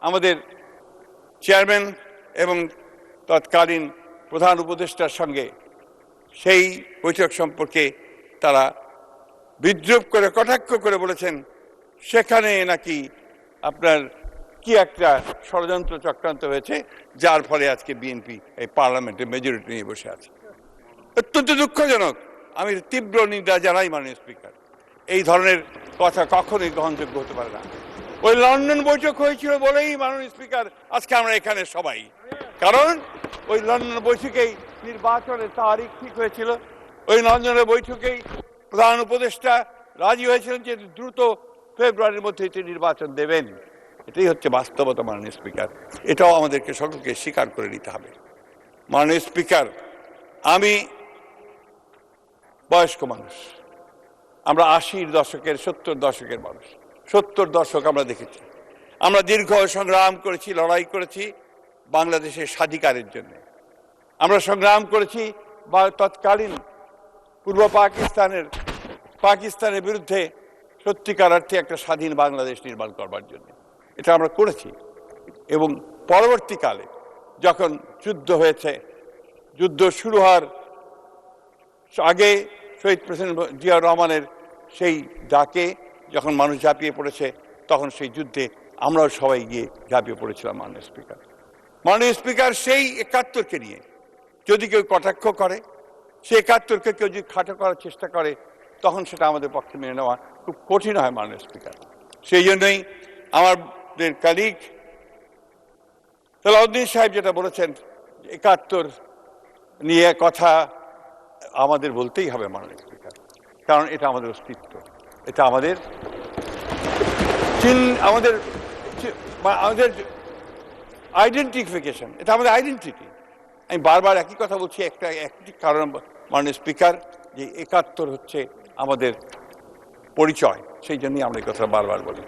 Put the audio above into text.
আমাদের চেয়ারম্যান এবং তৎকালীন প্রধান উপদেষ্টার সঙ্গে সেই বৈঠক সম্পর্কে তারা বিদ্রূপ করে কটাক্ষ করে বলেছেন সেখানে নাকি আপনার কি একটা ষড়যন্ত্র চক্রান্ত হয়েছে, যার ফলে আজকে বিএনপি এই পার্লামেন্টে মেজরিটি নিয়ে বসে আছে। অত্যন্ত দুঃখজনক। আমি তীব্র নিন্দা জানাই মাননীয় স্পিকার। এই ধরনের কথা কখনোই গ্রহণযোগ্য হতে পারে না। ওই লন্ডন বৈঠক হয়েছিল বলেই মাননীয় স্পিকার আজকে আমরা এখানে সবাই, কারণ ওই লন্ডন বৈঠকেই নির্বাচনের তারিখ ঠিক হয়েছিল। ওই লন্ডনের বৈঠকেই প্রধান উপদেষ্টা রাজি হয়েছিলেন যে দ্রুত ফেব্রুয়ারির মধ্যে তিনি নির্বাচন দেবেন। এটাই হচ্ছে বাস্তবতা মাননীয় স্পিকার। এটাও আমাদেরকে সকলকে স্বীকার করে নিতে হবে। মাননীয় স্পিকার, আমি বয়স্ক মানুষ, আমরা 80-র দশকের 70 দশকের মানুষ। 70 দশক আমরা দেখেছি। আমরা দীর্ঘ সংগ্রাম করেছি, লড়াই করেছি বাংলাদেশের স্বাধিকারের জন্য। আমরা সংগ্রাম করেছি তৎকালীন পূর্ব পাকিস্তানের বিরুদ্ধে সত্যিকার অর্থে একটা স্বাধীন বাংলাদেশ নির্মাণ করবার জন্য। এটা আমরা করেছি। এবং পরবর্তীকালে যখন যুদ্ধ হয়েছে, যুদ্ধ শুরু হওয়ার আগে শহীদ প্রেসিডেন্ট জিয়াউর রহমানের সেই ডাকে যখন মানুষ ঝাঁপিয়ে পড়েছে, তখন সেই যুদ্ধে আমরাও সবাই গিয়ে ঝাঁপিয়ে পড়েছিলাম। মাননীয় স্পিকার, মাননীয় স্পিকার, সেই 71কে নিয়ে যদি কেউ কটাক্ষ করে, সেই 71কে কেউ যদি খাটো করার চেষ্টা করে, তখন সেটা আমাদের পক্ষে মেনে নেওয়া খুব কঠিন হয় মাননীয় স্পিকার। সেই জন্যই আমাদের কালিগ সালাউদ্দিন সাহেব যেটা বলেছেন, 71 নিয়ে কথা আমাদের বলতেই হবে মাননীয় স্পিকার, কারণ এটা আমাদের অস্তিত্ব, এটা আমাদের আমাদের আইডেন্টিফিকেশন, এটা আমাদের আইডেন্টিটি। আমি বারবার একই কথা বলছি, একটি কারণ মাননীয় স্পিকার, যে 71 হচ্ছে আমাদের পরিচয়। সেই জন্যই আমরা এই কথা বারবার বলি।